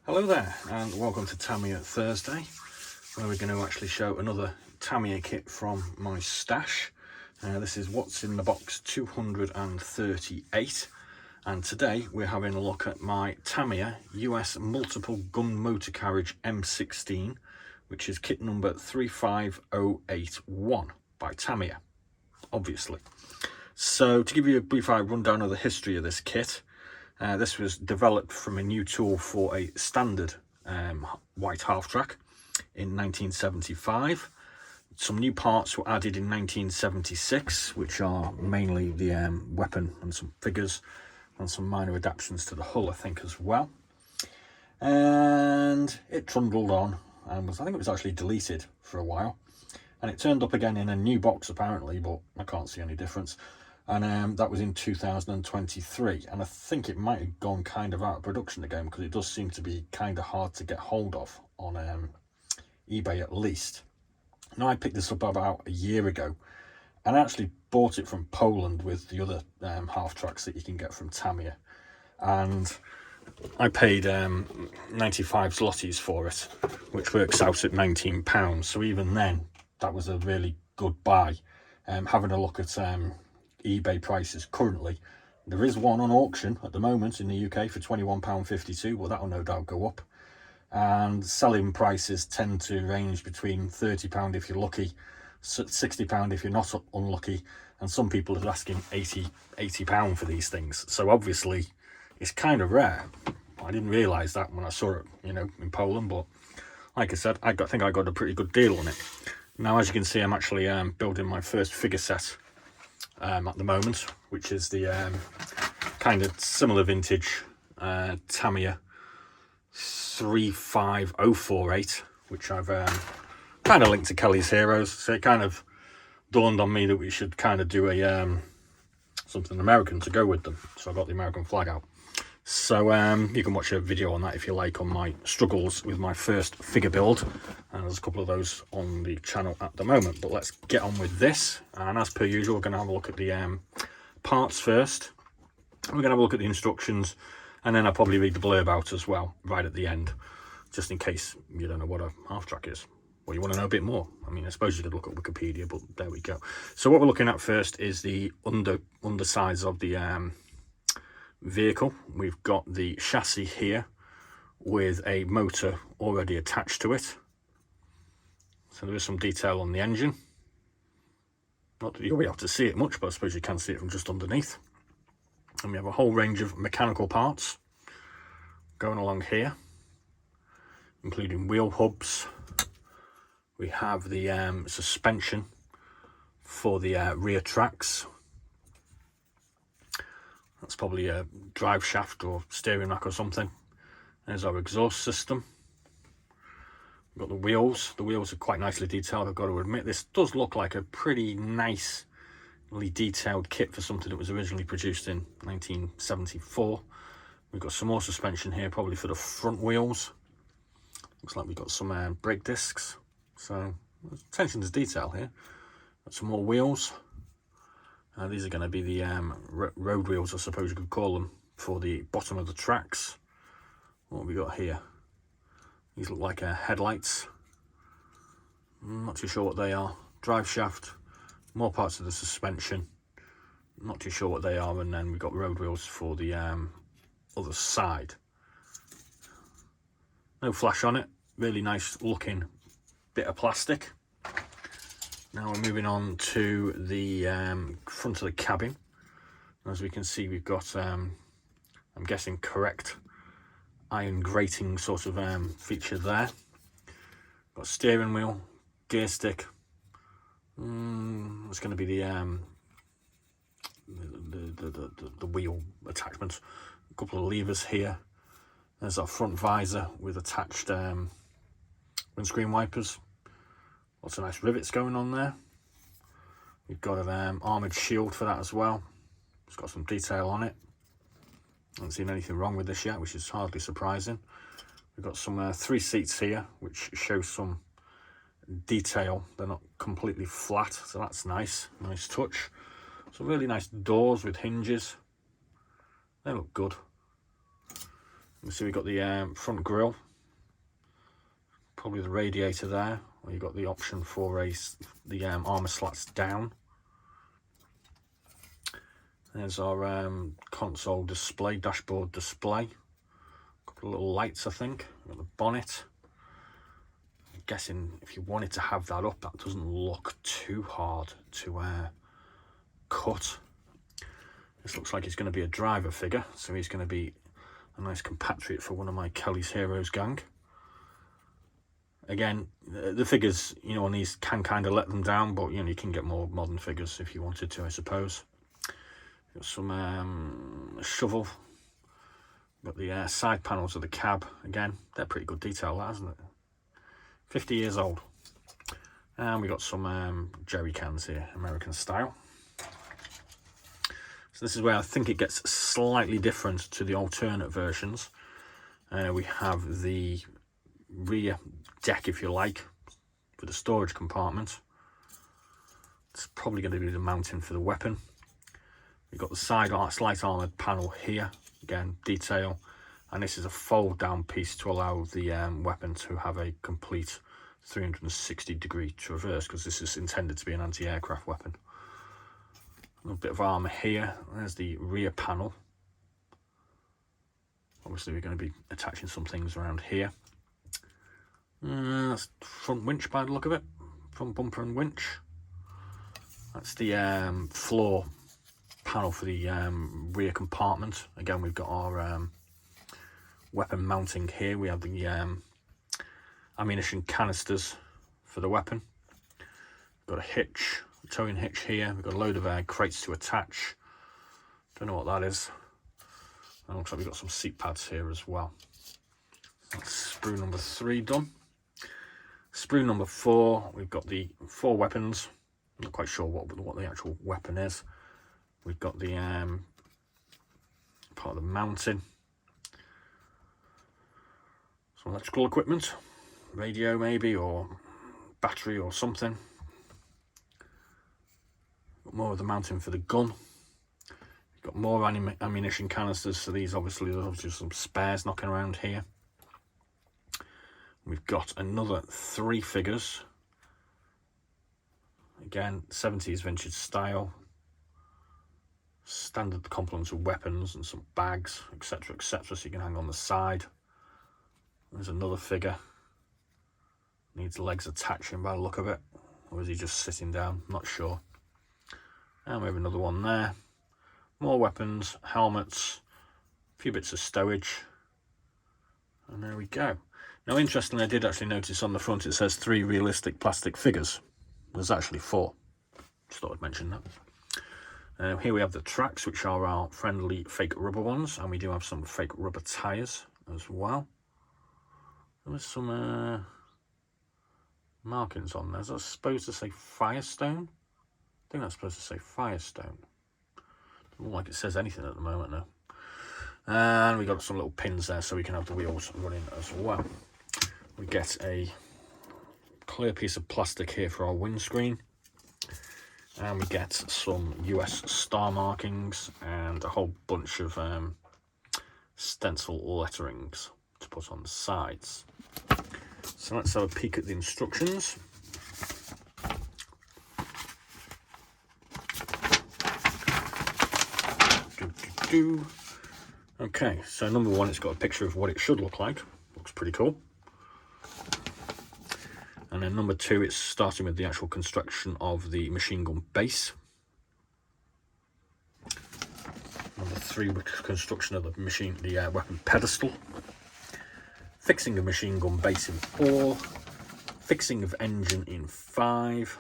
Hello there and welcome to Tamiya Thursday, where we're going to actually show another Tamiya kit from my stash. This is what's in the box 238, and today we're having a look at my Tamiya US multiple gun motor carriage M16, which is kit number 35081 by Tamiya, obviously. So to give you a brief rundown of the history of this kit, this was developed from a new tool for a standard white half-track in 1975. Some new parts were added in 1976, which are mainly the weapon and some figures and some minor adaptations to the hull, I think, as well. And it trundled on and I think it was actually deleted for a while. And it turned up again in a new box apparently, but I can't see any difference. And that was in 2023, and I think it might have gone kind of out of production again, because it does seem to be kind of hard to get hold of on eBay at least. Now, I picked this up about a year ago and I actually bought it from Poland with the other half tracks that you can get from Tamiya, and I paid 95 zlotys for it, which works out at £19. So even then, that was a really good buy. Having a look at eBay prices currently, there is one on auction at the moment in the UK for £21.52. Well, that'll no doubt go up, and selling prices tend to range between £30 if you're lucky, £60 if you're not unlucky, and some people are asking £80 for these things. So obviously it's kind of rare. I didn't realize that when I saw it, in Poland, but like I said, I think I got a pretty good deal on it. Now, as you can see, I'm actually building my first figure set at the moment, which is the kind of similar vintage Tamiya 35048, which I've kind of linked to Kelly's Heroes. So it kind of dawned on me that we should kind of do a something American to go with them. So I got the American flag out. So you can watch a video on that if you like, on my struggles with my first figure build, and there's a couple of those on the channel at the moment. But let's get on with this, and as per usual, we're going to have a look at the parts first. We're going to have a look at the instructions, and then I'll probably read the blurb out as well right at the end, just in case you don't know what a half track is, or you want to know a bit more. I mean, I suppose you could look at Wikipedia, but there we go. So what we're looking at first is the undersides of the vehicle. We've got the chassis here with a motor already attached to it, so there is some detail on the engine. Not that you'll be able to see it much, but I suppose you can see it from just underneath. And we have a whole range of mechanical parts going along here, including wheel hubs. We have the suspension for the rear tracks. That's probably a drive shaft or steering rack or something. There's our exhaust system. We've got the wheels. The wheels are quite nicely detailed, I've got to admit. This does look like a pretty nicely detailed kit for something that was originally produced in 1974. We've got some more suspension here, probably for the front wheels. Looks like we've got some brake discs. So attention to detail here. Got some more wheels. These are going to be the road wheels, I suppose you could call them, for the bottom of the tracks. What have we got here? These look like headlights. Not too sure what they are. Drive shaft, more parts of the suspension. Not too sure what they are. And then we've got road wheels for the other side. No flash on it. Really nice looking bit of plastic. Now we're moving on to the front of the cabin. As we can see, we've got, I'm guessing, correct iron grating sort of feature there. Got steering wheel, gear stick. It's going to be the wheel attachment. A couple of levers here. There's our front visor with attached windscreen wipers. Lots of nice rivets going on there. We've got an armoured shield for that as well. It's got some detail on it. I haven't seen anything wrong with this yet, which is hardly surprising. We've got some 3 seats here, which show some detail. They're not completely flat, so that's nice. Nice touch. Some really nice doors with hinges. They look good. So we've got the front grille, probably the radiator there, where you've got the option for the armour slats down. There's our console display, dashboard display. A couple of little lights, I think. We've got the bonnet. I'm guessing if you wanted to have that up, that doesn't look too hard to cut. This looks like it's going to be a driver figure, so he's going to be a nice compatriot for one of my Kelly's Heroes gang. Again, the figures, you know, on these can kind of let them down, but you know, you can get more modern figures if you wanted to, I suppose. Got some shovel. Got the side panels of the cab. Again, they're pretty good detail, that, isn't it? 50 years old. And we got some jerry cans here, American style. So this is where I think it gets slightly different to the alternate versions. We have the rear deck, if you like, for the storage compartment. It's probably going to be the mounting for the weapon. We've got the slight armoured panel here, again, detail, and this is a fold down piece to allow the weapon to have a complete 360-degree traverse, because this is intended to be an anti-aircraft weapon. A little bit of armour here. There's the rear panel. Obviously we're going to be attaching some things around here. That's front winch by the look of it, front bumper and winch. That's the floor panel for the rear compartment. Again, we've got our weapon mounting here. We have the ammunition canisters for the weapon. Got a hitch, a towing hitch here. We've got a load of crates to attach. Don't know what that is. And it looks like we've got some seat pads here as well. That's sprue number 3 done. Sprue number 4, we've got the 4 weapons. I'm not quite sure what the actual weapon is. We've got the part of the mounting, some electrical equipment, radio maybe, or battery or something. Got more of the mounting for the gun. We've got more ammunition canisters, so these obviously there's just some spares knocking around here. We've got another 3 figures. Again, 70s vintage style. Standard complements of weapons and some bags, etc, etc, so you can hang on the side. There's another figure. Needs legs attaching by the look of it. Or is he just sitting down? Not sure. And we have another one there. More weapons, helmets, a few bits of stowage. And there we go. Now, interestingly, I did actually notice on the front it says 3 realistic plastic figures. There's actually 4. Just thought I'd mention that. Here we have the tracks, which are our friendly fake rubber ones, and we do have some fake rubber tyres as well. There's some markings on there. Is that supposed to say Firestone? I think that's supposed to say Firestone. Doesn't look like it says anything at the moment now. And we got some little pins there so we can have the wheels running as well. We get a clear piece of plastic here for our windscreen. And we get some US star markings and a whole bunch of stencil letterings to put on the sides. So let's have a peek at the instructions. Okay, so number 1, it's got a picture of what it should look like. Looks pretty cool. And then number 2, it's starting with the actual construction of the machine gun base. Number 3, construction of the weapon pedestal. Fixing of machine gun base in 4. Fixing of engine in 5.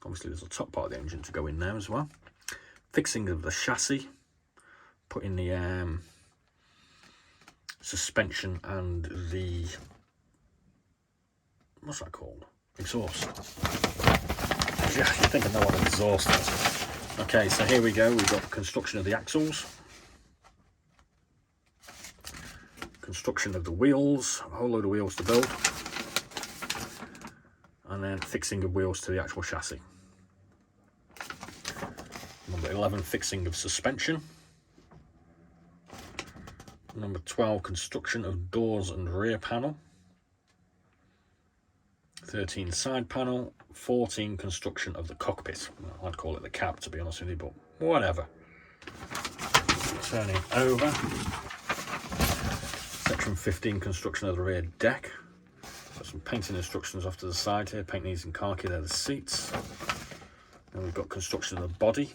Obviously there's a top part of the engine to go in there as well. Fixing of the chassis. Putting the suspension and the, what's that called? Exhaust. Yeah, I think I know what an exhaust is. Okay, so here we go. We've got construction of the axles, construction of the wheels, a whole load of wheels to build, and then fixing of wheels to the actual chassis. Number 11, fixing of suspension. Number 12, construction of doors and rear panel. 13, side panel. 14, construction of the cockpit. Well, I'd call it the cab, to be honest with you, but whatever. Turning over. Section 15, construction of the rear deck. Got some painting instructions off to the side here. Paint these in khaki, they're the seats. Then we've got construction of the body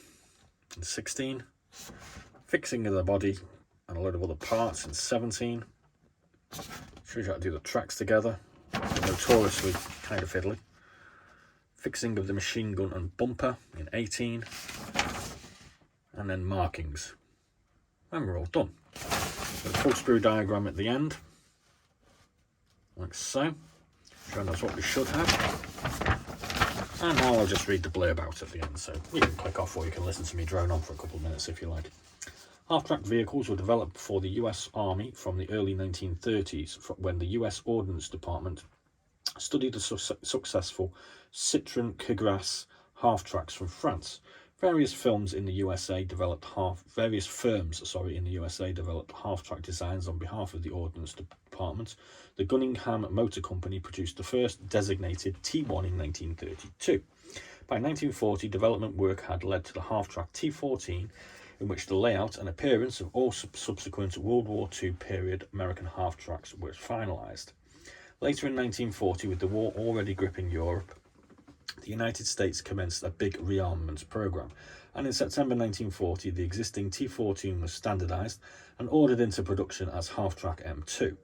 in 16. Fixing of the body and a load of other parts in 17. Shows you how to do the tracks together. Notoriously kind of fiddly. Fixing of the machine gun and bumper in 18. And then markings. And we're all done. So the full sprue diagram at the end. Like so. Showing us what we should have. And now I'll just read the blurb out at the end. So you can click off or you can listen to me drone on for a couple of minutes if you like. Half-track vehicles were developed for the US Army from the early 1930s when the US Ordnance Department studied the successful Citroën Carriage half-tracks from France. Various firms in the USA developed half-track designs on behalf of the Ordnance Department. The Gunningham Motor Company produced the first designated T1 in 1932. By 1940, development work had led to the half-track T14, in which the layout and appearance of all subsequent World War II period American half-tracks was finalised. Later in 1940, with the war already gripping Europe, the United States commenced a big rearmament program, and in September 1940 the existing T14 was standardised and ordered into production as half-track M2.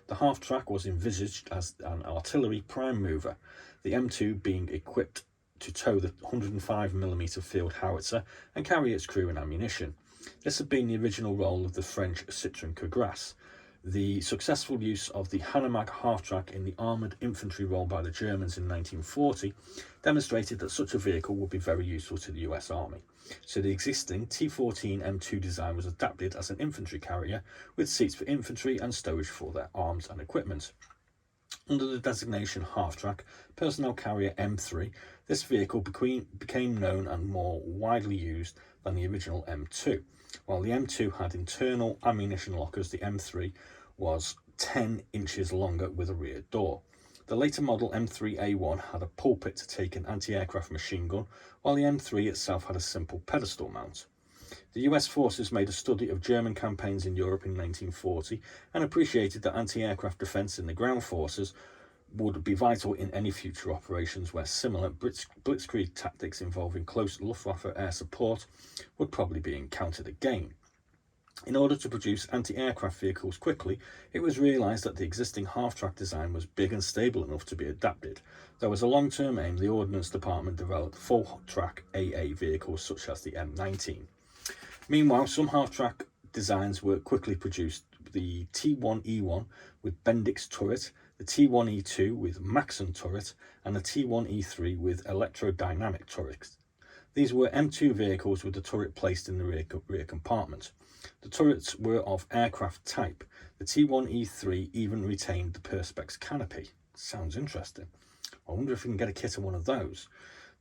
The half-track was envisaged as an artillery prime mover, the M2 being equipped to tow the 105mm field howitzer and carry its crew and ammunition. This had been the original role of the French Citroën Carriage. The successful use of the Hanomag half-track in the armoured infantry role by the Germans in 1940 demonstrated that such a vehicle would be very useful to the US Army. So the existing T14 M2 design was adapted as an infantry carrier with seats for infantry and stowage for their arms and equipment. Under the designation half-track personnel carrier M3, this vehicle became known and more widely used than the original M2. While the M2 had internal ammunition lockers, the M3 was 10 inches longer with a rear door. The later model M3A1 had a pulpit to take an anti-aircraft machine gun, while the M3 itself had a simple pedestal mount. The US forces made a study of German campaigns in Europe in 1940 and appreciated that anti-aircraft defence in the ground forces would be vital in any future operations where similar blitzkrieg tactics involving close Luftwaffe air support would probably be encountered again. In order to produce anti-aircraft vehicles quickly, it was realised that the existing half-track design was big and stable enough to be adapted. Though as a long-term aim, the Ordnance Department developed full-track AA vehicles such as the M19. Meanwhile, some half-track designs were quickly produced. The T1E1 with Bendix turret, the T1E2 with Maxon turret, and the T1E3 with electrodynamic turrets. These were M2 vehicles with the turret placed in the rear compartment. The turrets were of aircraft type. The T1E3 even retained the Perspex canopy. Sounds interesting. I wonder if we can get a kit of one of those.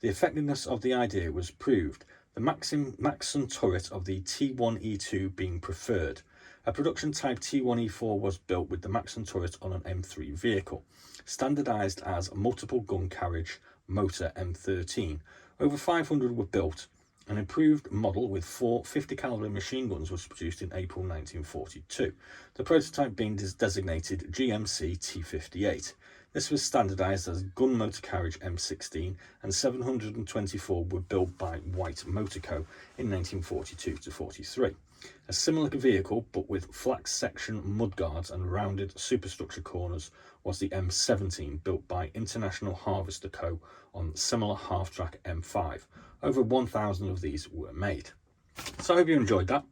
The effectiveness of the idea was proved, the Maxon turret of the T1E2 being preferred. A production type T1E4 was built with the Maxon turret on an M3 vehicle, standardised as multiple gun carriage motor M13. Over 500 were built. An improved model with 4 50 caliber machine guns was produced in April 1942, the prototype being designated GMC T58. This was standardised as gun motor carriage M16, and 724 were built by White Motor Co. in 1942-43. A similar vehicle, but with flat section mudguards and rounded superstructure corners, was the M17, built by International Harvester Co. on similar half-track M5. Over 1,000 of these were made. So I hope you enjoyed that.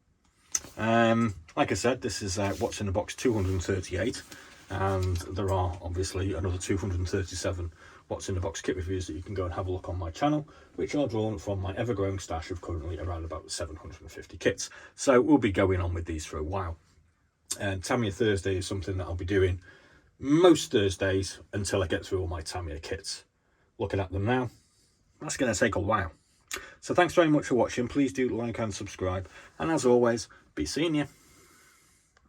Like I said, this is what's in the box 238, and there are obviously another 237 what's in the box kit reviews that you can go and have a look on my channel, which are drawn from my ever-growing stash of currently around about 750 kits. So we'll be going on with these for a while. Tamiya Thursday is something that I'll be doing most Thursdays until I get through all my Tamiya kits. Looking at them now, that's going to take a while. So thanks very much for watching. Please do like and subscribe, and as always, be seeing you.